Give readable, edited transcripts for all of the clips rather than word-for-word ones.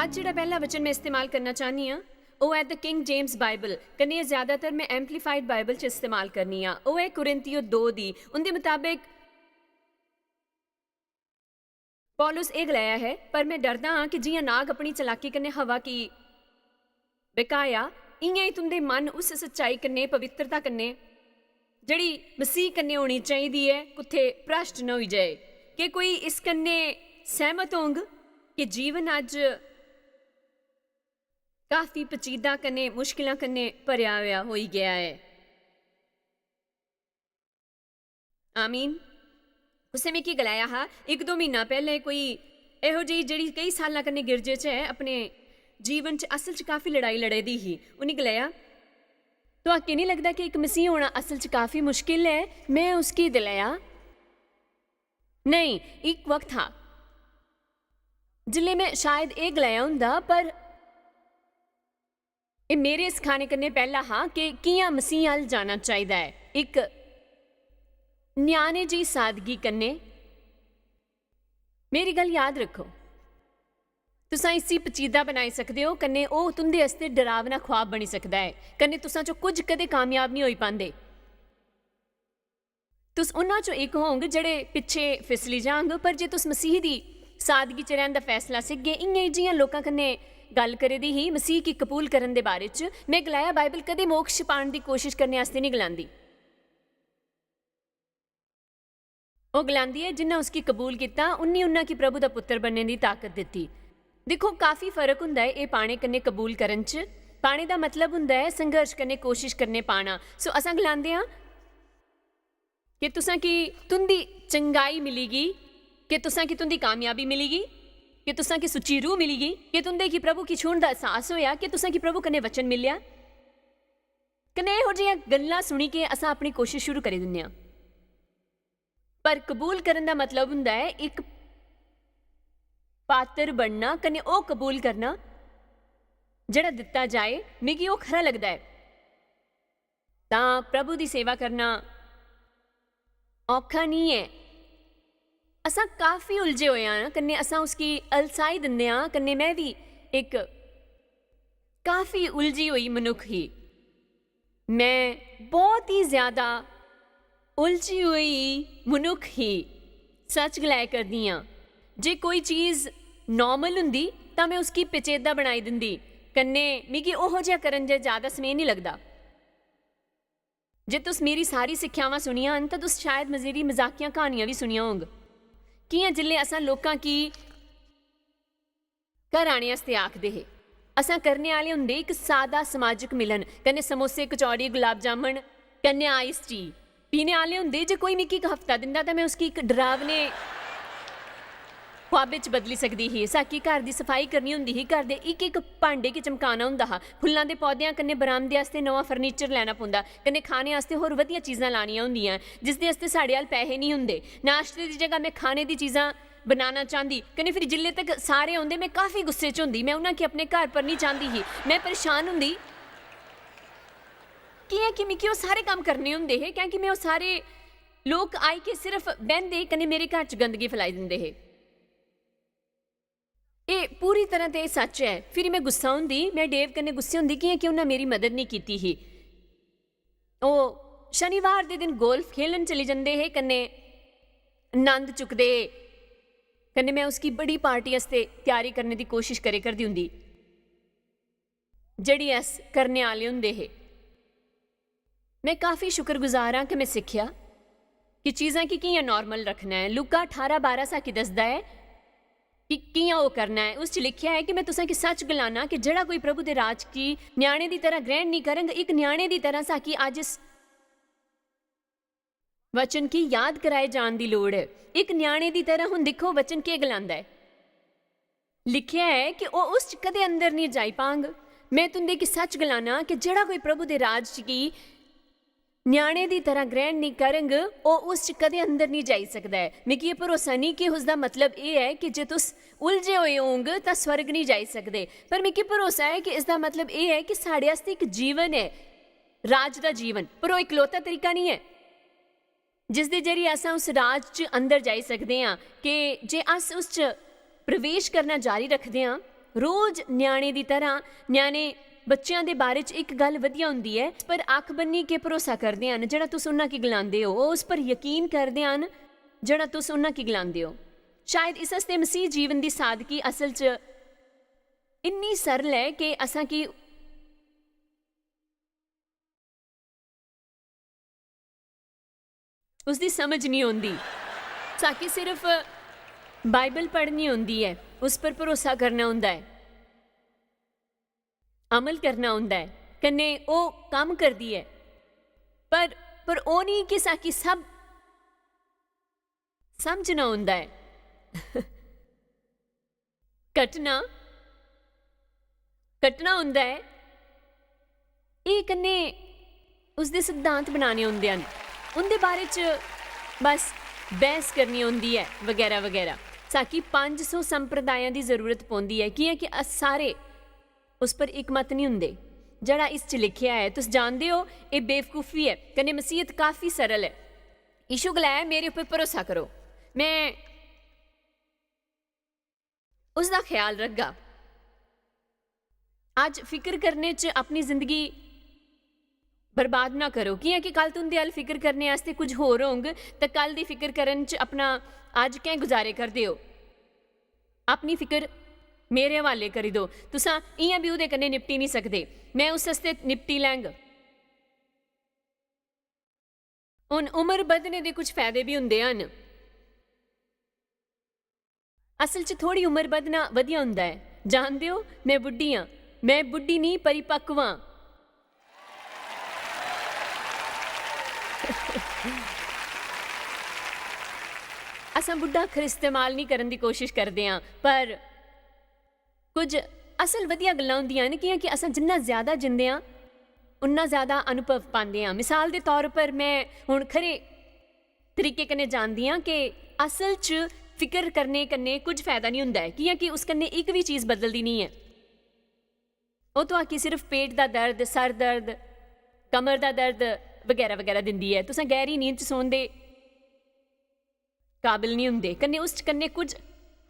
ਅੱਜ ਜਿਹੜਾ ਪਹਿਲਾ ਵਚਨ ਮੈਂ ਇਸਤੇਮਾਲ ਕਰਨਾ ਚਾਹਨੀ ਆ ਉਹ ਹੈ ਦ ਕਿੰਗ ਜੇਮਸ ਬਾਈਬਲ ਕਨੇ ਜ਼ਿਆਦਾਤਰ ਮੈਂ ਐਂਪਲੀਫਾਈਡ ਬਾਈਬਲ ਚ ਇਸਤੇਮਾਲ ਕਰਨੀ ਆ। ਉਹ ਹੈ ਕੁਰਿੰਥੀਓ 2 ਦੀ। ਉਹਦੇ ਮੁਤਾਬਿਕ ਪੌਲੁਸ ਇਹ ਗਲਾਇਆ ਹੈ, ਪਰ मैं डरदा हाँ कि जियां नाग अपनी चलाकी कन्ने हवा की बकाया इयां ही तुंदे मन उस सच्चाई कन्ने पवित्रता कन्ने जड़ी मसीह कन्ने होनी चाहिदी है कुत्थे भ्रष्ट न होई जाए। कि कोई इस कन्ने सहमत होंग कि जीवन अज काफ़ी पचीदा कन्ने मुश्किलां कन्ने भरिया होया होई गया है। आमीन। उसने में की गलाया हा, 1-2 महीना पहले कोई इहो जी जी कई साल कन्ने गिरजे च है अपने जीवन च असल च काफ़ी लड़ाई लड़े दी ही। उन्हें गलाया तो आके नहीं लगता कि एक मसीह होना असल च काफ़ी मुश्किल है। मैं उसकी दिलाया नहीं, एक वक्त था जिले मैं शायद ये गलाया हुंदा, पर ये मेरे सिखाने कन्ने पहला हा कि कियां मसीह अल जाना चाहिए है। एक न्याणे जी सादगी कन्ने मेरी गल याद रखो, तुसा इसी पचीदा बनाई सकते हो कन्ने ओ तुंदे वास्ते डरावना ख्वाब बनी सकता है। कन्ने तुसा चो कुछ कदे कामयाब नहीं होई पांदे। तुस उन्हां चो एक होंगे जड़े पिछे फिसली जांग, पर जे तुस मसीह दी सादगी च रहन दा फैसला सिगे इयां जियां लोकां कन्ने गल करे दी ही मसीह की कबूल करन दे बारे च मैं गलाया बाइबल कदे मोक्ष पाण दी कोशिश करने वास्ते नहीं गलांदी। वो गलांदी है जिन्ना उसकी कबूल किया उन्नी उन्ना की प्रभु का पुत्र बनने की ताकत दी। देखो काफ़ी फर्क हुंदा है ये पाने कन्ने कबूल करन च। पाने का मतलब हुंदा है संघर्ष करने कोशिश करने पाना। सो असां गलांदे हां कि तुसां की तुंदी चंगाई मिलेगी, कि तुसां की तुंदी कामयाबी मिलेगी, कि तुसां की सुची रूह मिलेगी, कि तुंदे की प्रभु की छूण का एहसास होया, कि तुसां की प्रभु कन्ने वचन मिलिया। कन्ने इहो जिहियां गल्लां सुनी के असां अपनी कोशिश शुरू करी दिंदे हां। पर कबूल करने का मतलब हुंदा है एक पात्र बनना, कने ओ कबूल करना जड़ा दिता जाए मिगी ओ खरा लगता है। तां प्रभु की सेवा करना औखा नहीं है। असां काफ़ी उलझे हुए हैं, कन्ने असां उसकी अलसाई दिंदे हां। कन्ने मैं भी एक काफ़ी उलझी हुई मनुख ही, मैं बहुत ही ज़्यादा उलझी हुई मनुख ही सच गलाया करदी हाँ। जे कोई चीज़ नॉर्मल हुंदी तां मैं उसकी पेचीदा बनाई दिंदी, कन्ने मिगी ओहो जिहा करन जे ज़्यादा समय नहीं लगता। जे तुस मेरी सारी सिक्ख्यावां सुनियां हन तां तुस शायद मज़ीदी मजाकियां कहानियां भी सुनियां होंग। कियां जिल्ले असां लोकां की घर आने आस्ते आखदे हे, असां करने आले हुंदे एक सादा समाजिक मिलन, कन्ने समोसे कचौड़ी गुलाब जामुन कन्ने आइस टी पीने आले होंदे। जे कोई मिगी एक हफ्ता दिंदा तां मैं उसकी एक डरावने ख्वाबे च बदली सकदी ही। साकी घर की सफाई करनी हुंदी ही, घर दे एक एक भांडे की चमकाना हुंदा हा, फुल्लां दे पौधियां कन्ने बरामदे आस्ते नवां फर्नीचर लैना पौंदा, कन्ने खाने आस्ते होर वधिया चीज़ां लानियां हुंदियां जिसदे आस्ते साढ़े अल पैसे नहीं हुंदे। नाश्ते की जगह मैं खाने की चीज़ां बनाना चाहती, कन्ने फिर जिल्ले तक सारे आउंदे मैं काफ़ी गुस्से च हुंदी। मैं उन्हां के अपने घर पर नहीं चाहती ही, मैं परेशान हुंदी कि मिगी वो सारे काम करने होंदे हे, क्योंकि मैं वो सारे लोग आई के सिर्फ बहंदे कन्ने मेरे घर च गंदगी फैलाई दिंदे हे। ये पूरी तरह ते सच है। फिर मैं गुस्सा हुंदी, मैं डेव कन्ने गुस्से हुंदी कि उन्हें मेरी मदद नहीं की ही। वो शनिवार के दिन गोल्फ खेलन चली जाते हे, कन्ने आनंद चुकते, कन्ने मैं उसकी बड़ी पार्टी आस्ते तैयारी करने की कोशिश करे करदी हुंदी जड़ी अस करने आले हुंदे हे। मैं काफ़ी शुक्रगुजार हाँ कि मैं सीखिया कि चीज़ां की कियां नॉर्मल रखना है। लुका 18:12 साकी दसदा है कि कियां वो करना है। उस लिखिया है कि मैं तुसां की सच गलाना कि जड़ा कोई प्रभु दे राज की न्याणे की तरह ग्रहण नहीं करंग, एक न्याणे की तरह साकी अज इस वचन की याद कराए जान की लोड़ है। एक न्याणे की तरह हुण देखो वचन के गलांदा है, लिखिया है कि वो उस कदे अंदर नहीं जाई पांग। मैं तुंदे की सच गलाना कि जड़ा कोई प्रभु दे राज की न्याणे की तरह ग्रहण नहीं करंग वो उस कदे अंदर नहीं जाई सकता है। मिगी ये भरोसा नहीं कि उसका मतलब ये है कि जे तुस उलझे हुए होंग तो स्वर्ग नहीं जाई सकते, पर मिगी भरोसा है कि इसका मतलब ये है कि साढ़े आस्ते एक जीवन है, राज का जीवन, पर वो इकलौता तरीका नहीं है जिस दे जरिए अस उस राज च अंदर जाई सकते हैं। कि जे अस उस च प्रवेश करना जारी रखते हैं ਰੋਜ਼ ਨਿਆਣੇ ਦੀ ਤਰ੍ਹਾਂ ਨਿਆਣੇ ਬੱਚਿਆਂ ਦੇ ਬਾਰੇ 'ਚ ਇੱਕ ਗੱਲ ਵਧੀਆ ਹੁੰਦੀ ਹੈ, ਪਰ ਅੱਖ ਬੰਨੀ ਕੇ ਭਰੋਸਾ ਕਰਦੇ ਹਨ ਜਿਹੜਾ ਤੁਸੀਂ ਉਹਨਾਂ ਕੀ ਗਲਾਉਂਦੇ ਹੋ, ਉਸ ਪਰ ਯਕੀਨ ਕਰਦੇ ਹਨ ਜਿਹੜਾ ਤੁਸੀਂ ਉਹਨਾਂ ਕੀ ਗਲਾਉਂਦੇ ਹੋ। ਸ਼ਾਇਦ ਇਸ ਵਾਸਤੇ ਮਸੀਹ ਜੀਵਨ ਦੀ ਸਾਦਗੀ ਅਸਲ 'ਚ ਇੰਨੀ ਸਰਲ ਹੈ ਕਿ ਅਸਾਂ ਕੀ ਉਸਦੀ ਸਮਝ ਨਹੀਂ ਆਉਂਦੀ। ਸਾਕੀ ਸਿਰਫ ਬਾਈਬਲ ਪੜ੍ਹਨੀ ਹੁੰਦੀ ਹੈ, ਉਸ ਪਰ ਭਰੋਸਾ ਕਰਨਾ ਹੁੰਦਾ ਹੈ, ਅਮਲ ਕਰਨਾ ਹੁੰਦਾ ਹੈ, ਕਨੇ ਉਹ ਕੰਮ ਕਰਦੀ ਹੈ, ਪਰ ਉਹ ਨਹੀਂ ਕਿ ਸਾਕੀ ਸਭ ਸਮਝਣਾ ਹੁੰਦਾ ਹੈ। ਕੱਟਣਾ ਹੁੰਦਾ ਹੈ, ਇਹ ਕਨੇ ਉਸਦੇ ਸਿਧਾਂਤ ਬਣਾਉਣੇ ਹੁੰਦੇ ਹਨ, ਉਹਦੇ ਬਾਰੇ 'ਚ ਬਸ ਬਹਿਸ ਕਰਨੀ ਹੁੰਦੀ ਹੈ ਵਗੈਰਾ ਵਗੈਰਾ। ਸਾਕੀ 500 ਸੰਪਰਦਾਇਆਂ ਦੀ ਜ਼ਰੂਰਤ ਪੈਂਦੀ ਹੈ ਕਿ ਸਾਰੇ ਉਸ ਪਰ ਇੱਕ ਮਤ ਨਹੀਂ ਹੁੰਦੇ ਜਿਹੜਾ ਇਸ 'ਚ ਲਿਖਿਆ ਹੈ। ਤੁਸੀਂ ਜਾਣਦੇ ਹੋ ਇਹ ਬੇਵਕੂਫੀ ਹੈ, ਕਨੇ ਮਸੀਹਤ ਕਾਫੀ ਸਰਲ ਹੈ। ਯਿਸੂ ਗਲਾਇਆ ਮੇਰੇ ਉੱਪਰ ਭਰੋਸਾ ਕਰੋ, ਮੈਂ ਉਸ ਦਾ ਖਿਆਲ ਰੱਖਗਾ। ਅੱਜ ਫਿਕਰ ਕਰਨੇ 'ਚ ਆਪਣੀ ਜ਼ਿੰਦਗੀ ਬਰਬਾਦ ਨਾ ਕਰੋ, ਕਿ ਕੱਲ ਤੁੰਦੇ ਵੱਲ ਫਿਕਰ ਕਰਨੇ ਵਾਸਤੇ ਕੁਝ ਹੋਰ ਹੋਂਗ ਤਾਂ ਕੱਲ ਦੀ ਫਿਕਰ ਕਰਨ 'ਚ ਆਪਣਾ ਅੱਜ ਕਿਵੇਂ ਗੁਜ਼ਾਰੇ ਕਰਦੇ ਹੋ। ਆਪਣੀ ਫਿਕਰ ਮੇਰੇ ਹਵਾਲੇ ਕਰੀ ਦੋ। ਤੁਸਾਂ ਇਆਂ ਵੀ ਉਹਦੇ ਕन्ने निपटी नहीं सकते, मैं उस वास्ते निपटी लैंग। हुण उम्र बधने दे कुछ फायदे भी हुंदे हन। असल च थोड़ी उम्र बधना वधिया हुंदा है। जानदे हो मैं बुढ़ी हाँ, मैं बुढ़ी नहीं परिपक्व हाँ। असां बुढ़ा अखर इस्तेमाल नहीं करन दी कोशिश करते हाँ, पर कुछ असल वधिया गल्लां हुंदियां ने कि असां जिन्ना ज़्यादा जिंदे हाँ उन्ना ज़्यादा अनुभव पाते हाँ। मिसाल के तौर पर मैं हुण खरे तरीके कन्नै जानदी हाँ कि असल च फिक्र करने कन्नै कुछ फायदा नहीं हुंदा है, कि उस कन्नै एक भी चीज़ बदलती नहीं है। वो तो आखी सिर्फ पेट का दर्द, सर दर्द, कमर का दर्द वगैरह वगैरह दिंदी है। तुसां गहरी नींद च सोण दे काबिल नहीं हुंदे, कन्नै उस कन्नै कुछ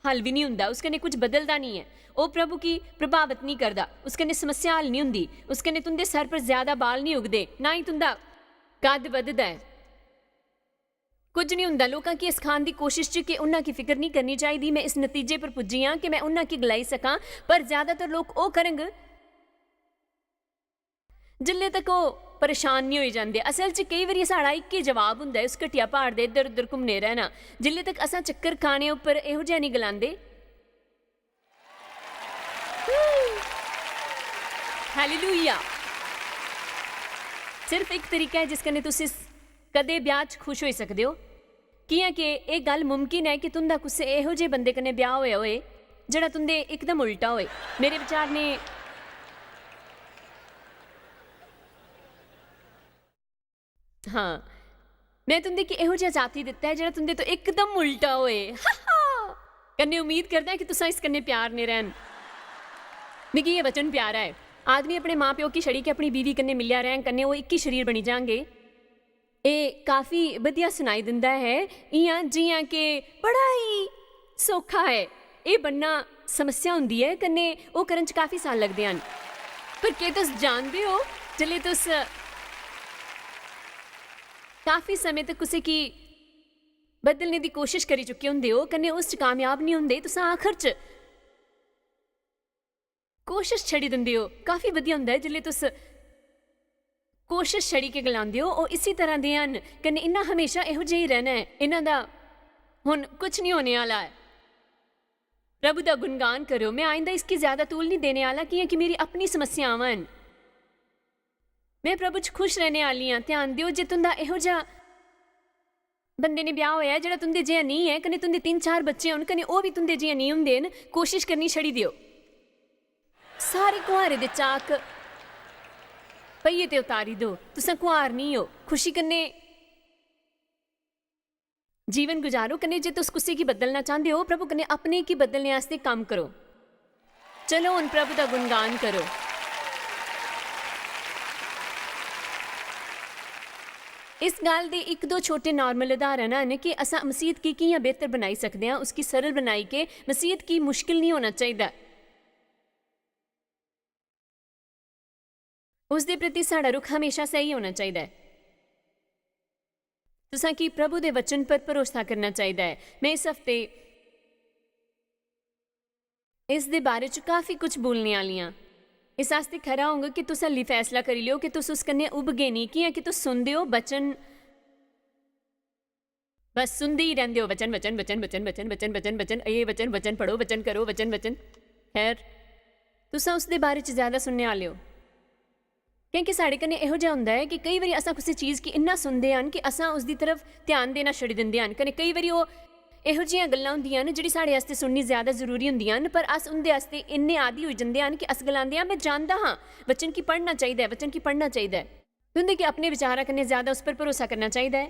हल भी नहीं हुंदा, उस कन्नै कुछ बदलता नहीं है। वो प्रभु की प्रभावित नहीं करता, उस कन्नै समस्या हल नहीं हुंदी, उस कन्नै तुंदे सर पर ज्यादा बाल नहीं उगते, ना ही तुंदा कद बधदा है, कुछ नहीं हुंदा। लोकां की इस खान की कोशिश च कि उन्हां की फिक्र नहीं करनी चाहिए। मैं इस नतीजे पर पुज्जी हाँ कि मैं उन्हां की गलाई सकां, पर ज्यादातर लोग वो करंग जिल्ले तक वो परेशान नहीं हो जाते। असल च कई बार साड़ा एक ही जवाब हुंदा है उस घटिया पहाड़ दे इधर उधर घूमने रहना, जिल्ले तक असां चक्कर खाने उपर इहो जिहा नहीं गलांदे। हालेलुया। सिर्फ एक तरीका है जिस कन्नै तुसीं कदे ब्याह च खुश हो सकते हो, कि ये गल मुमकिन है कि तुंदा कुसै इहो जे बंदे कन्नै ब्याह होया होए जिहड़ा तुंदे एकदम उल्टा होए। मेरे विचार ने हाँ, मैं तुंदे कि इहो जिहा जाति दिता है जिहड़ा तुंदे तो एकदम उल्टा होए। कन्नै उम्मीद करदा है कि तुसां इस कन्नै प्यार ने रहन। मिगी ये वचन प्यारा है। आदमी अपने माँ प्यो की छड़ी के अपनी बीवी कन्नै मिलिया रहन, कन्नै वो एक ही शरीर बनी जाएंगे। ये काफ़ी वधिया सुनाई दिंदा है, इयां जियां कि बड़ा ही सौखा है। ये बनना समस्या हुंदी है, कन्नै वो करन च काफ़ी साल लगदे हन। पर क्या तुस जानदे हो जिल्ले तुस काफ़ी समय तक कुसै की बदलने की कोशिश करी चुके होंदे हो, कन्नै उस च कामयाब नहीं होंदे, तुस आखिर च कोशिश छड़ी दिंदे हो। काफ़ी वधिया हुंदा है जिल्ले तुस कोशिश छड़ी के गलांदे हो। और इसी तरह दे हन, कन्नै इन्हां हमेशा इहो जिहा ही रहना है, इन्हां दा हुण कुछ नहीं होने वाला है। प्रभु दा गुणगान करो। मैं आइंदा इसकी ज़्यादा तूल नहीं देने वाला, कि मेरी अपनी समस्यावां हन। मैं प्रभु च खुश रहने वाली हाँ। ध्यान दिओ, जे तुंदा इहो जिहा बंदे ने ब्याह होया जिहड़ा तुंदे जिहा नहीं है, कन्नै तुंदे 3-4 बच्चे होन, कन्नै वो भी तुंदे जिहा नहीं हुंदे न, कोशिश करनी छड़ी दिओ। सारे कुहारे दे चाक पहिए ते उतारी दो। तुसां कुहार नहीं हो, खुशी कन्नै जीवन गुजारो। कन्नै जे तुस कुसै की बदलना चाहते हो, प्रभु कन्नै अपने की बदलने वास्ते काम करो। चलो हुण प्रभु दा गुणगान करो। इस गल के 1-2 छोटे नॉर्मल उदाहरण हैं कि असां मसीहत की कियां बेहतर बनाई सकते हैं, उसकी सरल बनाई के। मसीहत की मुश्किल नहीं होना चाहिए। ਉਸ ਦੇ ਪ੍ਰਤੀ ਸਾਡਾ ਰੁਖ ਹਮੇਸ਼ਾ ਸਹੀ ਹੋਣਾ ਚਾਹੀਦਾ ਹੈ। ਤੁਸਾਂ ਕੀ ਪ੍ਰਭੂ ਦੇ ਵਚਨ ਪਰ ਭਰੋਸਾ ਕਰਨਾ ਚਾਹੀਦਾ ਹੈ। ਮੈਂ ਇਸ ਹਫ਼ਤੇ ਇਸ ਦੇ ਬਾਰੇ ਚ ਕਾਫੀ ਕੁਝ ਬੋਲਣੇ ਵਾਲੀਆਂ। ਇਸ ਵਾਸਤੇ ਖਰਾ ਹੋਊਗਾ ਕਿ ਤੁਸੀਂ ਹਲੀ फैसला करी लियो कि तुस उस कन्नै उबगे नहीं, कि कि तुस सुनते हो बचन, बस सुनते ही रहते हो वचन वचन वचन वचन वचन वचन वचन वचन, ये वचन वचन पढ़ो, वचन करो, वचन वचन। खैर तुसां उस दे बारे च ज़्यादा सुनने वाले हो, क्योंकि साढ़े कन्नै इहो जिहा हुंदा है कि कई बारी असां किसी चीज़ की इन्ना सुनते हैं कि असां उसकी तरफ ध्यान देना छड्डी दिंदे हैं। कन्नै कई बारी वो ਇਹੋ ਜਿਹੀਆਂ ਗੱਲਾਂ ਹੁੰਦੀਆਂ ਨੇ ਜਿਹੜੀ ਸਾਡੇ ਵਾਸਤੇ ਸੁਣਨੀ ਜ਼ਿਆਦਾ ਜ਼ਰੂਰੀ ਹੁੰਦੀਆਂ ਨੇ, ਪਰ ਅਸ ਉਹਦੇ ਵਾਸਤੇ ਇੰਨੇ ਆਦੀ ਹੋ ਜਾਂਦੇ ਹਨ ਕਿ ਅਸ ਗਲਾਉਂਦੇ ਹਾਂ ਮੈਂ ਜਾਣਦਾ ਹਾਂ ਵਚਨ ਕੀ ਪੜ੍ਹਨਾ ਚਾਹੀਦਾ ਹੈ, ਵਚਨ ਕੀ ਪੜ੍ਹਨਾ ਚਾਹੀਦਾ ਹੈ। ਤੁੰਦੇ ਕਿ ਆਪਣੇ ਵਿਚਾਰਾਂ ਕਰਨੇ ਜ਼ਿਆਦਾ ਉਸ ਪਰ ਭਰੋਸਾ ਕਰਨਾ ਚਾਹੀਦਾ ਹੈ।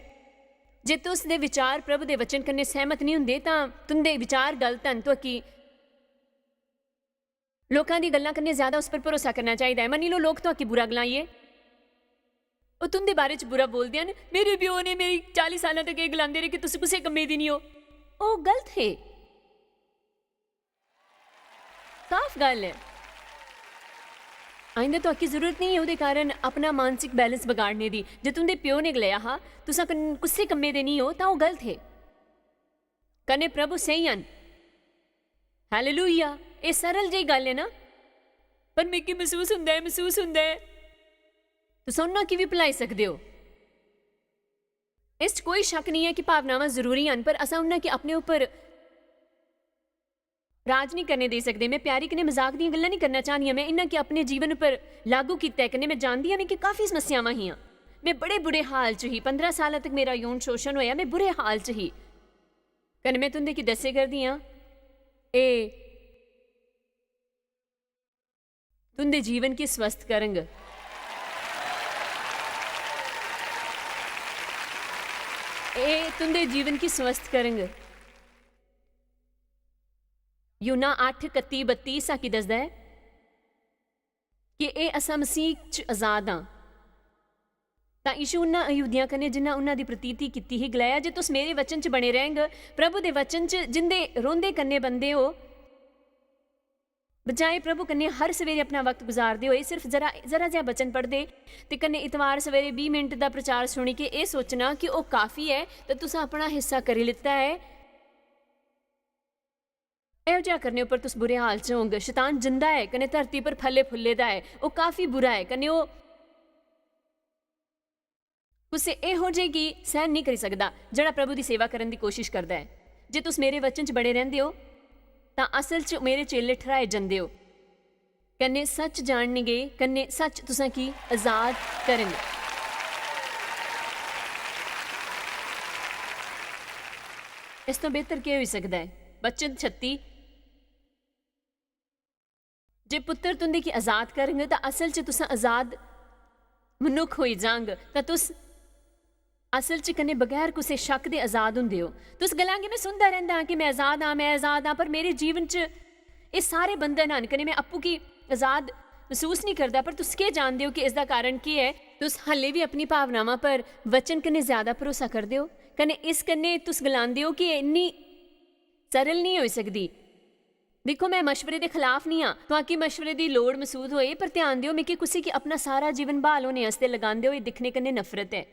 ਜੇ ਤੁਸ ਦੇ ਵਿਚਾਰ ਪ੍ਰਭੂ ਦੇ ਵਚਨ ਕਰਨੇ ਸਹਿਮਤ ਨਹੀਂ ਹੁੰਦੇ ਤਾਂ ਤੁੰਦੇ ਵਿਚਾਰ ਗਲਤ ਹਨ। तो ਕਿ ਲੋਕਾਂ ਦੀ ਗੱਲਾਂ ਕਰਨੇ ਜ਼ਿਆਦਾ ਉਸ ਪਰ ਭਰੋਸਾ ਕਰਨਾ ਚਾਹੀਦਾ ਹੈ। ਮੰਨੀ ਲਓ ਲੋਕ तो ਕਿ ਬੁਰਾ ਗਲਾਈਏ, ਉਹ ਤੁੰਦੇ ਬਾਰੇ ਚ ਬੁਰਾ ਬੋਲਦੇ ਹਨ। ਮੇਰੇ ਪਿਓ ਨੇ ਮੇਰੀ 40 ਸਾਲਾਂ ਤੱਕ ਇਹ ਗਲਾਉਂਦੇ ਰਹੇ ਕਿ ਤੁਸੀਂ ਕਿਸੇ ਕੰਮੇ ਦੀ ਨਹੀਂ ਹੋ। ਉਹ ਗਲਤ ਹੈ, ਸਾਫ਼ ਗੱਲ ਹੈ। आइंदा तो आखी जरूरत नहीं है ਉਹਦੇ ਕਾਰਨ अपना मानसिक बैलेंस बिगाड़ने दी। जे तुंदे प्यो ने गलाया हाँ तुसा कुछ कम्मे दे नहीं हो तो वो गलत है। कने प्रभु सही हैं, हालेलुया। ये सरल जी गल है ना, पर मिगी महसूस हुंदा है तुस उन्हां की भी भुलाई सकदे हो। इस कोई शक नहीं है कि भावनावां जरूरी हैं, पर असां उन्हां की अपने उपर राज नहीं करने दे सकते। मैं प्यारी कने मजाक दी गल्लां नहीं करना चाहती, मैं इन्हां के अपने जीवन पर लागू किया। कने मैं जानती हाँ कि काफ़ी समस्यावां हियां, मैं बड़े बुरे हाल च ही 15 साल तक मेरा यौन शोषण होया, मैं बुरे हाल च ही। कने मैं तुंदे की दस्से करदी हाँ ए तुंदे जीवन की स्वस्थ करंग। तुंदे जीवन की स्वस्थ करंग। यूना 8:31-32 साकी दसदा है कि ये असां मसीह च आज़ाद हाँ। तां यीशु उन्हां यहूदियां कन्नै जिन्हां उन्हां दी प्रतीति कीती ही गलाया जे तुस मेरे वचन च बने रहेंगे, प्रभु दे वचन च जिंदे रोंदे कन्ने बंदे हो, बजाए प्रभु कन्ने हर सवेरे अपना वक्त गुजारते हो सिर्फ जरा जिहा बचन पढ़ते तो कन्ने इतवार सवेरे 20 मिनट का प्रचार सुनी के ये सोचना कि वह काफ़ी है तो तुस अपना हिस्सा करी लिता है, इहो जिहा करने उपर तुस बुरे हाल च होंगे। शैतान जिंदा है कने धरती पर फले फुले दा है, वो काफ़ी बुरा है कने वो कुछ इहो जे की सहन नहीं करी सकता जिहड़ा प्रभु की सेवा करने की कोशिश करता है। जे तुस मेरे वचन च बड़े रहिंदे हो तां असल च मेरे चेले ठहराए जांदे हो, कन्ने सच जानणगे, कन्ने सच तुसां की आज़ाद करनगे। इस तो बेहतर क्या हो सकता है? बचन 36 जे पुत्र तुंदे की आज़ाद करेंगे तो असल च तुसां आज़ाद मनुख होई जांग, तां तुस असल च कन्ने बगैर किसी शक दे आज़ाद हुंदे हो। तुस गलांगे मैं सुनता रहंदा कि मैं आज़ाद हाँ, पर मेरे जीवन च ये सारे बंधन हैं कन्ने मैं अप्पू की आज़ाद महसूस नहीं करता। पर तुस के जानते हो कि इसका कारण की है? तुस हले भी अपनी भावनावां पर वचन कन्ने ज़्यादा भरोसा करते हो, कन्ने इस कन्ने तुस गलांदे हो कि इन्नी सरल नहीं हो सकती। देखो मैं मशवरे के खिलाफ नहीं हाँ, तो कि मशवरे की लोड़ महसूस होए, पर ध्यान दियो मैं कि किसी की अपना सारा जीवन बहाल होने वास्ते लगांदे हो, ये दिखने कन्ने नफरत है।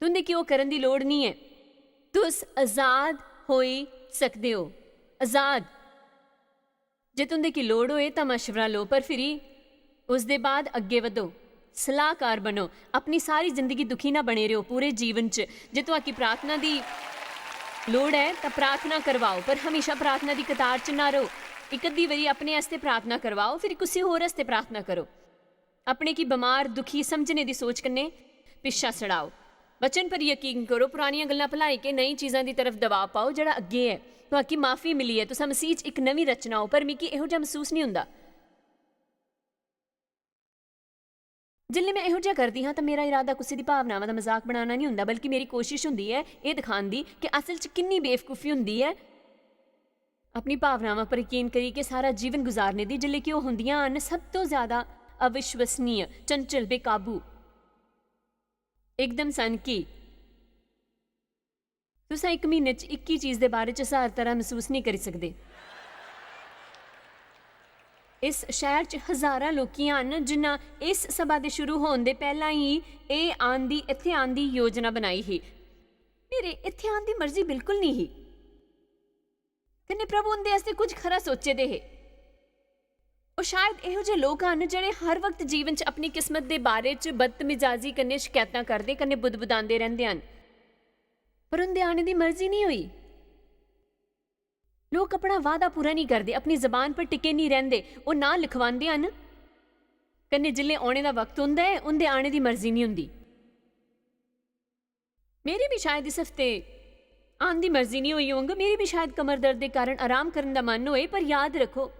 तुंदे कि वो करन दी लोड़ नहीं है, तुस आज़ाद होई सकदे हो। आज़ाद जे तुंदे की लोड़ होए तो मशवरा लो, पर फिर उस दे बाद अगे वधो, सलाहकार बनो, अपनी सारी जिंदगी दुखी ना बने रहो पूरे जीवन च। जे तो आकी प्रार्थना दी लोड़ है तो प्रार्थना करवाओ, पर हमेशा प्रार्थना की कतार च ना रहो। एक अद्धी बारी अपने आस्ते प्रार्थना करवाओ, फिर किसी होर आस्ते प्रार्थना करो। अपने की बीमार दुखी समझने की सोच कन्ने पिछा छड़ाओ, वचन पर यकीन करो, पुरानियां गल्लां भुलाई के नई चीज़ों की तरफ दबाव पाओ। जड़ा अगे है तो आकी माफ़ी मिली है, तुसां मसीह च एक नवी रचना हो, पर मिगी इहो जिहा महसूस नहीं हुंदा। जिल्ले मैं इहो जिहा करदी हाँ तो मेरा इरादा किसी दी भावनावां दा मजाक बनाना नहीं हुंदा, बल्कि मेरी कोशिश हुंदी है ये दिखाण दी कि असल च किन्नी बेवकूफ़ी हुंदी है अपनी भावनावां पर यकीन करी के सारा जीवन गुजारने दी, जिल्ले कि ओह हुंदियां हन सब तो ज़्यादा अविश्वसनीय, चंचल, बेकाबू, एकदम सनकी। तुसां एक महीने च 21 चीज़ के बारे च हर तरह महसूस नहीं करी सकते। इस शहर 'ਚ ਹਜ਼ਾਰਾਂ ਲੋਕੀ ਹਨ ਜਿਨ੍ਹਾਂ ਇਸ ਸਭਾ ਦੇ ਸ਼ੁਰੂ ਹੋਣ ਦੇ ਪਹਿਲਾਂ ਹੀ ਇੱਥੇ ਆਉਣ ਦੀ ਯੋਜਨਾ ਬਣਾਈ ਸੀ। ਮੇਰੇ ਇੱਥੇ ਆਉਣ ਦੀ ਮਰਜ਼ੀ ਬਿਲਕੁਲ ਨਹੀਂ ਸੀ। ਕਨੇ ਪ੍ਰਭੂ ਉਹਦੇ ਵਾਸਤੇ ਕੁਝ ਖਰਾ ਸੋਚੇ ਦੇ ਹੈ। ਉਹ ਸ਼ਾਇਦ ਇਹੋ ਜਿਹੇ ਲੋਕ ਹਨ ਜਿਹੜੇ ਹਰ ਵਕਤ ਜੀਵਨ 'ਚ ਆਪਣੀ ਕਿਸਮਤ ਦੇ ਬਾਰੇ 'ਚ ਬਦਤਮਿਜ਼ਾਜੀ ਕਰਨੇ, ਸ਼ਿਕਾਇਤਾਂ ਕਰਦੇ, ਕਨੇ ਬੁਦਬੁਦਾਉਂਦੇ ਰਹਿੰਦੇ ਹਨ, ਪਰ ਉਹਦੇ ਆਉਣੇ ਦੀ ਮਰਜ਼ੀ ਨਹੀਂ ਹੋਈ। ਲੋਕ ਆਪਣਾ ਵਾਅਦਾ ਪੂਰਾ ਨਹੀਂ ਕਰਦੇ, ਆਪਣੀ ਜ਼ਬਾਨ ਪਰ ਟਿਕੇ ਨਹੀਂ ਰਹਿੰਦੇ, ਉਹ ਨਾ ਲਿਖਵਾਉਂਦੇ ਹਨ, ਕਨੇ ਜਿੱਲੇ ਆਉਣੇ ਦਾ ਵਕਤ ਹੁੰਦਾ ਹੈ ਉਹਦੇ ਆਉਣੇ ਦੀ ਮਰਜ਼ੀ ਨਹੀਂ ਹੁੰਦੀ। ਮੇਰੀ ਵੀ ਸ਼ਾਇਦ ਇਸ ਹਫ਼ਤੇ ਆਉਣ ਦੀ ਮਰਜ਼ੀ ਨਹੀਂ ਹੋਈ ਹੋਊਗਾ, ਮੇਰੀ ਵੀ ਸ਼ਾਇਦ ਕਮਰ ਦਰਦ ਦੇ ਕਾਰਨ ਆਰਾਮ ਕਰਨ ਦਾ ਮਨ ਹੋਏ, ਪਰ ਯਾਦ ਰੱਖੋ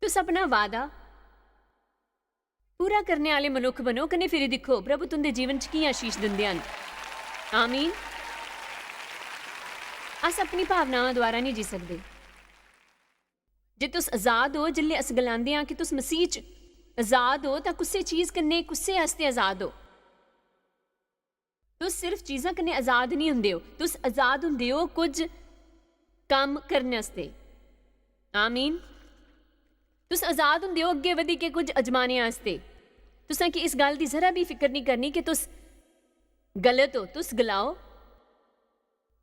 ਤੁਸੀਂ ਆਪਣਾ ਵਾਅਦਾ ਪੂਰਾ ਕਰਨੇ ਵਾਲੇ ਮਨੁੱਖ ਬਣੋ। ਕਨੇ ਫਿਰ ਦੇਖੋ ਪ੍ਰਭੂ ਤੁੰਦੇ ਜੀਵਨ 'ਚ ਕੀ ਆਸ਼ੀਸ਼ ਦਿੰਦੇ ਹਨ। ਆਮੀਨ। अस अपनी भावनावां द्वारा नहीं जी सकते। जे तुस आज़ाद हो, जिल्ले अस गलांदे हां कि तुस मसीह च आज़ाद हो, तां कुसै चीज़ कन्नै कुसै आस्ते आज़ाद हो। तुस सिर्फ चीज़ां कन्नै आज़ाद नहीं हुंदे हो, तुस आज़ाद हुंदे हो कुछ काम करने आस्ते। आमीन। तुस आज़ाद हुंदे हो अग्गे वधी के कुछ अजमाने आस्ते। तुसां कि इस गल दी जरा भी फिक्र नहीं करनी कि तुस गलत हो, तुस गलाओ।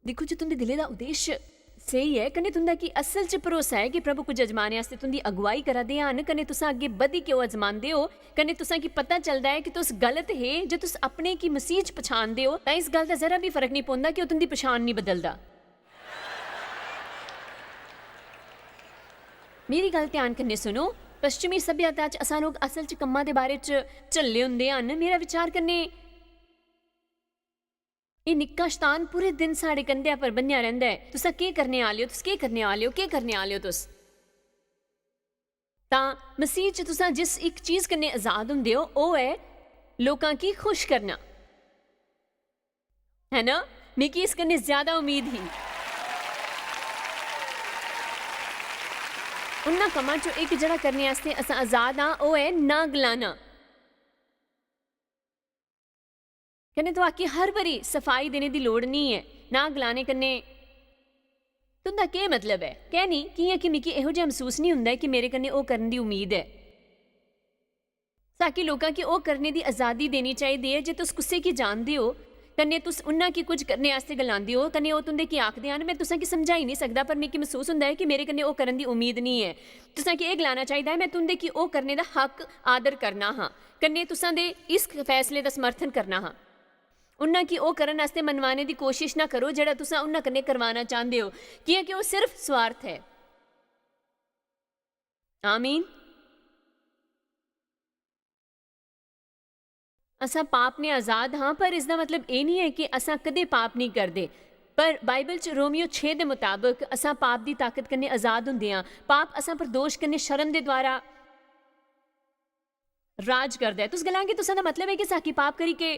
देखो जो तुंदे दिले दा उद्देश्य सही है, कने तुंदा कि असल च भरोसा है कि प्रभु कुछ अजमाने आस्ते तुंदी अगुवाई करा दे हन, कने तुसां अग्गे बधी के ओह अजमांदे हो, कने तुसां कि पता चलदा है कि तुस गलत है। जे तुस अपने की मसीह च पछाणदे हो तां इस गल दा जरा भी फर्क नहीं पौंदा कि ओह तुंदी पछाण नहीं बदलदा। मेरी गल ध्यान कन्नै सुनो। पश्चिमी सभ्यता च असां लोग असल च कम्मां दे बारे च झल्ले हुंदे हन। मेरा विचार कन्नै ये निक्का शतान पूरे दिन साढ़े कंधे पर बन्या रहिंदा है। तुस केह् करने आले हो, तुस केह् करने आले हो, केह् करने आले हो तुस। तां मसीह च तुसां जिस एक चीज़ कन्नै आज़ाद हुंदे हो ओह है लोकां की खुश करना, है ना। मिगी इस कन्नै ज़्यादा उम्मीद ही। उन्हां कम्मां चों एक जिहड़ा करने आस्ते असां आज़ाद हां ओह है ना गलाना। कन्नै तो आखी हर बारी सफाई देने की लोड़ नहीं है। ना गलाने कन्नै तुंदा केह् मतलब है। कहनी कियां कि मिगी इहो जिहा महसूस नहीं हुंदा कि मेरे कन्नै ओह करने की उम्मीद है। ताकि लोकां की ओह करने की आज़ादी देनी चाहिए है। जे तुस कुसै की जानदे हो कन्नै तुस उन्हां की कुछ करने आस्ते गलांदे हो, कन्नै ओह तुंदे की आखदे हन, मैं तुसां की समझाई नहीं सकदा, पर मिगी महसूस हुंदा है कि मेरे कन्नै ओह करन दी उम्मीद नहीं है। तुसां की एह गलाना चाहिए है मैं तुंदे की ओह करने दा हक आदर करना हाँ, कन्नै तुसां दे इस फैसले दा समर्थन करना हाँ। उन्हां की ओह करन आस्ते मनवाने की कोशिश ना करो जिहड़ा तुसां उन्हां कन्नै करवाना चाहते हो, क्योंकि ओह सिर्फ स्वार्थ है। आमीन। असां पाप ने आज़ाद हाँ, पर इसका मतलब ये नहीं है कि असां कदे पाप नहीं करते। पर बाइबल च रोमियो 6 के मुताबिक असां पाप की ताकत कन्नै आज़ाद हुंदे हां। पाप असां पर दोष कन्नै शर्म के द्वारा राज करदा है। तुस गलांगे तुसां दा मतलब है कि साकी पाप करी के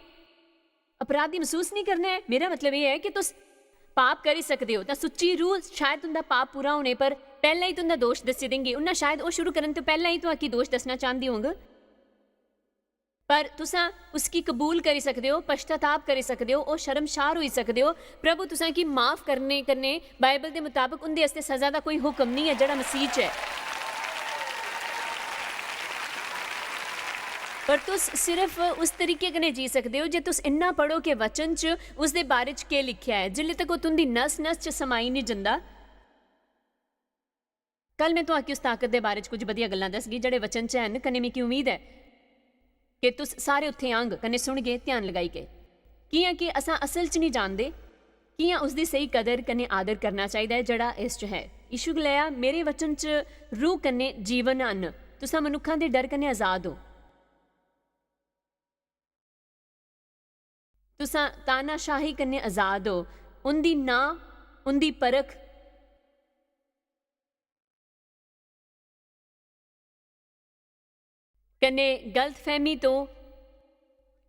अपराधी महसूस नहीं करना है। मेरा मतलब ये है कि तुस पाप करी सकते हो, तो सुच्ची रूह शायद तुंदा पाप पूरा होने पर पहला ही तुंदा दोष दस्सी देंगे। उन्हें शायद वो शुरू करने तो पहला ही तुहाकी दोष दसना चाहती होंगे, पर तुसा उसकी कबूल करी सकते हो, पश्चाताप करी सकते हो, और शर्मशार हो सकते हो। प्रभु तुसा की माफ़ करने कन्ने बाइबल के मुताबिक उनके वास्ते सज़ा का कोई हुक्म नहीं है जिहड़ा मसीह च है। पर तुस सिर्फ उस तरीके कन्नै जी सकते हो जे तुस इन्ना पढ़ो कि वचन च उस दे बारे च केह् लिखिया है। जिल्ले तक वो तुंदी नस नस च समाई नहीं जंदा। कल मैं तुहाकी उस ताकत के बारे च कुछ वधिया गल्लां दसगी जेह्ड़े वचन च हैन। कन्नै मिगी उम्मीद है कि तुस सारे उत्थे आंग कन्नै सुनगे ध्यान लगाई के, कियां कि असां असल च नहीं जानदे कियां उसदी सही कदर कन्नै आदर करना चाहिए है जेह्ड़ा इस च है। यीशु गलाया मेरे वचन च रूह कन्नै जीवन हन, तुसां मनुक्खां दे डर कन्नै आज़ाद हो। तुसां तानाशाही कन्नै आज़ाद हो, उनदी ना उनदी परख कन्नै गलत फहमी तो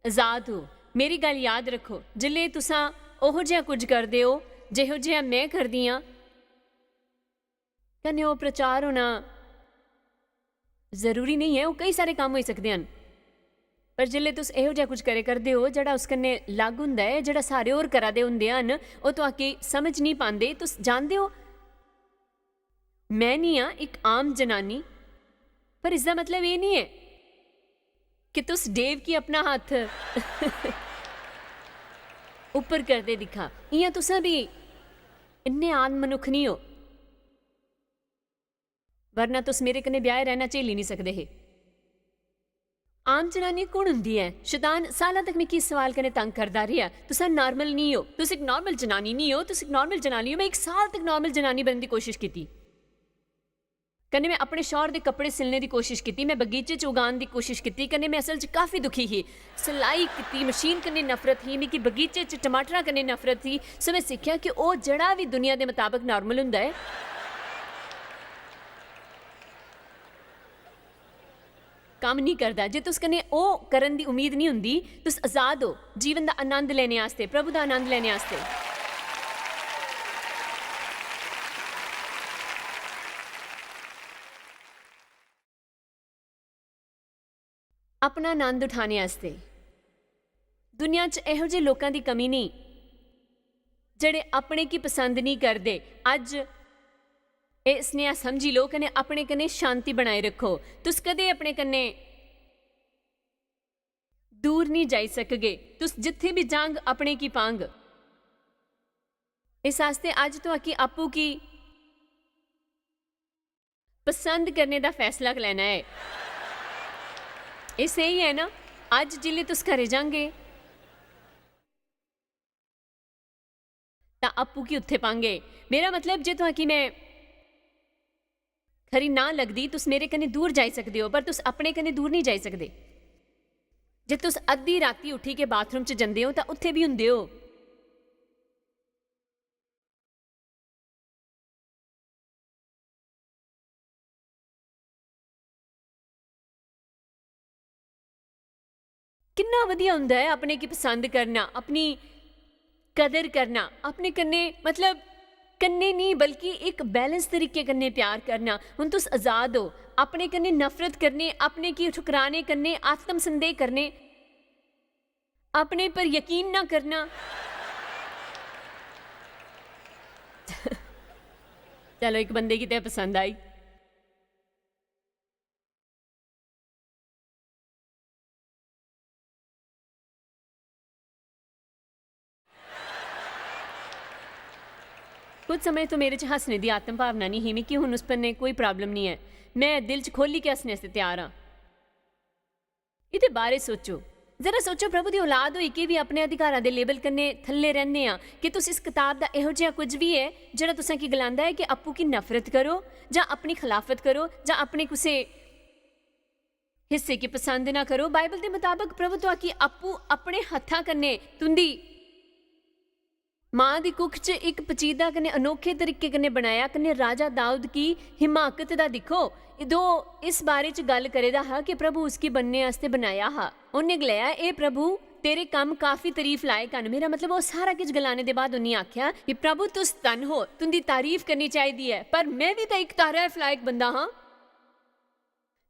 आज़ाद हो। मेरी गल याद रखो, जिल्ले तुसां ओहो जिहा कुछ करदे हो जिहो जिहा मैं करदी हां, कन्नै ओह प्रचार होना जरूरी नहीं है। वो कई सारे काम हो सकते हैं, पर जिल्ले तुस इहो जिहा कुछ करे करदे हो जेह्ड़ा उस कन्नै लग हुंदा है, जेह्ड़ा सारे होर करा दे हुंदे हन, ओह तुहाकी समझ नहीं पांदे। तुस जानदे हो मैं नहीं हाँ एक आम जनानी, पर इसका मतलब ये नहीं है कि तुस डेव की अपना हाथ ऊपर करते दिखा। इयां तुसा भी इन्ने आम मनुख नहीं हो, वरना तुस मेरे कन्नै ब्याह रहना झेली नहीं सकते हे। आम जनानी कौन होंदी है? शैतान सालों तक मिगी इस सवाल कन्नै तंग करदा रेहा, तुस नॉर्मल नहीं हो, तुस एक नॉर्मल जनानी नहीं हो, तुस एक नॉर्मल जनानी हो। मैं 1 साल तक नॉर्मल जनानी बनने की कोशिश की, कन्नै मैं अपने शौहर के कपड़े सिलने की कोशिश की, मैं बगीचे च उगाने की कोशिश की, कन्नै मैं असल च काफ़ी दुखी ही, सिलाई की, मशीन कन्नै नफरत ही, मिगी बगीचे च टमाटरां कन्नै नफरत थी। सो मैं सीखिया कि वह जड़ा भी दुनिया के मुताबिक नॉर्मल हुंदा है काम नहीं करता। जे तुस कन्नै ओह करन दी उम्मीद नहीं हुंदी, तुस आज़ाद हो जीवन का आनंद लेने आस्ते, प्रभु का आनंद लेने आस्ते। अपना आनंद उठाने आस्ते। दुनिया च इहो ਜਿਹੇ लोगों की कमी नहीं ਜਿਹੜੇ अपने की पसंद नहीं करते। अज ਇਹ स्नेहा समझी लो, कने अपने कन्ने शांति बनाए रखो। तुस कदे अपने कन्ने दूर नहीं जाई सकगे, तुस जिथे भी जांग अपने की पांग। इस आस्ते अज तो आकी आपू की पसंद करने का फैसला लेना है। ये सही है ना? अज जिले तुस घरे जांगे तां आपू की उत्थे पांगे। मेरा मतलब जे तो आकी मैं खरी ना लगदी, तुस मेरे कन्ने दूर जाई सकदे हो, पर तुस अपने कन्ने दूर नहीं जाई सकदे। जे तुस अद्धी राती उठी के बाथरूम च जंदे हो तां उत्थे भी हुंदे हो। कितना वधिया हुंदा है अपने की पसंद करना, अपनी कदर करना, अपने कन्ने मतलब कन्ने नहीं बल्कि एक बैलेंस तरीके कन्ने प्यार करना। हुण तुस आज़ाद हो अपने कन्ने नफरत करने, अपने की ठुकराने करने, आत्म संदेह करने, अपने पर यकीन ना करना। चलो एक बंदे की तो पसंद आई। कुछ समय तो मेरे च हसने की आत्म भावना नहीं ही, मिगी हुण उस पर कोई प्रॉब्लम नहीं है। मैं दिल च खोली के हसने से तैयार हाँ। ये बारे सोचो, जरा सोचो, प्रभु की औलाद होई के भी अपने अधिकारां दे लेबल कन्ने थल्ले रहने आ कि तुस इस किताब का इहो जिहा कुछ भी है जिहड़ा तुसां की गलांदा है कि आपू की नफरत करो जां अपनी खिलाफत करो जां अपने कुसे हिस्से की पसंद ना करो। बाइबल के मुताबिक प्रभु तो आकी आपू अपने हत्थां कन्ने तुंदी माँ की कुख च एक पचीदा कने अनोखे तरीके कने बनाया, कने राजा दाऊद की हिमाकत दा दिखो। दो इस बारे च गल करेदा हा कि प्रभु उसकी बनने आस्ते बनाया हा। उन्हें गलाया, ए प्रभु तेरे काम काफी तारीफ लायक हन। मेरा मतलब वो सारा कुछ गलाने के बाद उन्हें आख्या कि प्रभु तुस धन हो, तुंदी तारीफ करनी चाहिए है, पर मैं भी तो एक तारीफ लायक बंदा हाँ।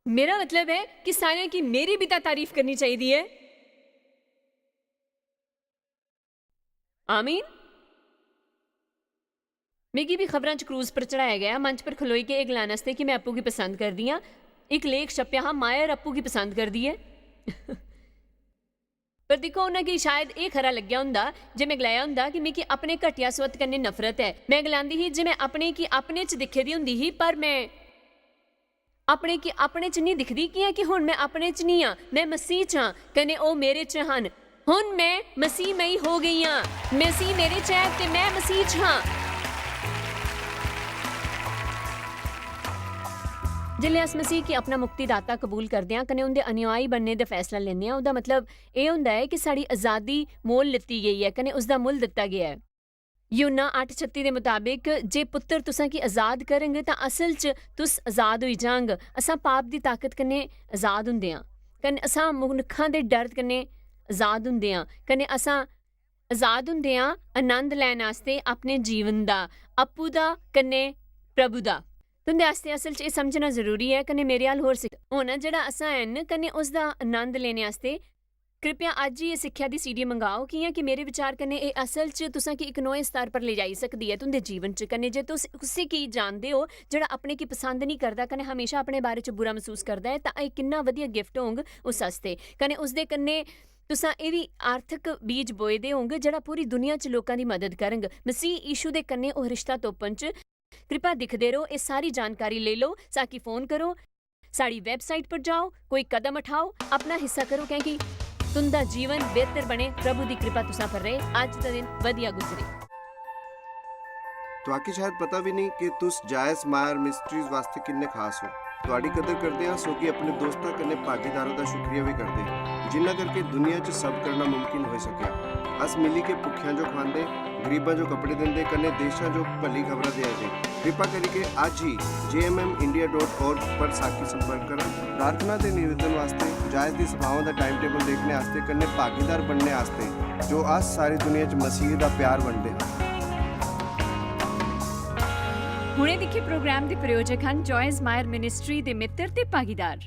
मेरा मतलब है कि सारे की मेरी भी तो तारीफ करनी चाहिए है। आमीन। मिगी भी खबरों च क्रूज पर चढ़ाया गया, मंच पर खलोई के एक लाने कि मैं अप्पू की पसंद कर दी हाँ। एक लेख छपया हाँ, मायर अप्पू की पसंद कर दी है। पर देखो उन्हें शायद ये खरा लग्या हुंदा जे मैं गलाया हुंदा कि मिगी अपने घटिया स्वत कन्नै नफरत है। मैं गलांदी ही जे मैं अपने की अपने च दिखे दी हुंदी ही, पर मैं अपने की अपने च नहीं दिखदी कि कि हुण मैं अपने च नहीं हाँ, मैं मसीह च हाँ कने ओ मेरे च हन। हुण मैं मसीहमई हो गई हाँ, मसीह मेरे च है ते मैं मसीह च हाँ। जिले अस मसीह की अपना मुक्तिदाता कबूल करते हैं कने उनके अनुयायी बनने का फैसला लेंदे हैं, उहदा मतलब ये हुंदा है कि साड़ी आज़ादी मोल लिती गई है कने उसका मुल दिता गया है। यूहन्ना 8:36 के मुताबिक जे पुत्र तुसां की आज़ाद करेंगे तो असल च तुस आज़ाद होई जांग। असां पाप की ताकत कन्ने आज़ाद हुंदे हां, कने असां मनुक्खां दे डर कन्ने आज़ाद हुंदे हां, कने असां आज़ाद हुंदे हां आनंद लैण आस्ते अपने जीवन दा, अप्पू दा कन्ने प्रभु दा। तुंदे आस्ते असल च समझना जरूरी है कने मेरे हाल होर सिख होना जेड़ा असां हैन कने उसदा आनंद लेने आस्ते कृपया अज ही सिक्ख्या दी सीडी मंगाओ कियां कि मेरे विचार कन्नै एह् असल च तुसां कि इक नोए स्तर पर ले जाई सकदी है तुंदे जीवन च कन्नै जे तुस उसी की जानदे हो जेह्ड़ा अपने गी पसंद नहीं करदा कन्नै हमेशा अपने बारे च बुरा महसूस करदा है तां एह् किन्ना वधिया गिफ्ट होंग उस आस्ते कन्नै उसदे कन्नै तुसां एह् बी आर्थिक बीज बोए दे होंगे जेह्ड़ा पूरी दुनिया च लोकां दी मदद करंग मसीह यीशु दे कन्नै ओह् रिश्ता तोपन च कृपा दिखदे रहो एह् सारी जानकारी ले लो साकी फोन करो साड़ी वेबसाइट पर जाओ कोई कदम उठाओ अपना हिस्सा करो क्योंकि तुंदा जीवन बेहतर बने प्रभु दी कृपा तुसां पर रहे अज दा दिन वधिया गुजरे तुहाकी शायद पता भी नहीं कि तुस जायस मायर मिस्ट्रीज वास्ते किन्ने खास हो तुहाडी कदर करदे हां सो कि अपने दोस्तां कन्नै भागीदारां दा शुक्रिया भी करदे जिन्ना करके दुनिया च सब करना मुमकिन हो सकिया अस मिली के भुखियां जो खांदे गरीबां जो कपड़े दिंदे कन्नै देशां जो भली खबरां दे दे कृपा करके आज ही jmmindia.org पर साकी संपर्क करा प्रार्थना ते निवेदन वास्ते जायज दी सभावां दा टाइम टेबल देखने वास्ते कन्नै भागीदार बनने वास्ते जो अस सारी दुनिया च मसीह दा प्यार वंडदे हां ਹੁਣੇ ਦੇਖੇ ਪ੍ਰੋਗਰਾਮ ਦੇ ਪ੍ਰਾਯੋਜਕ ਹਨ ਜॉयस ਮਾਇਰ ਮਿਨਿਸਟਰੀ ਦੇ ਮਿੱਤਰ ਤੇ ਭਾਗੀਦਾਰ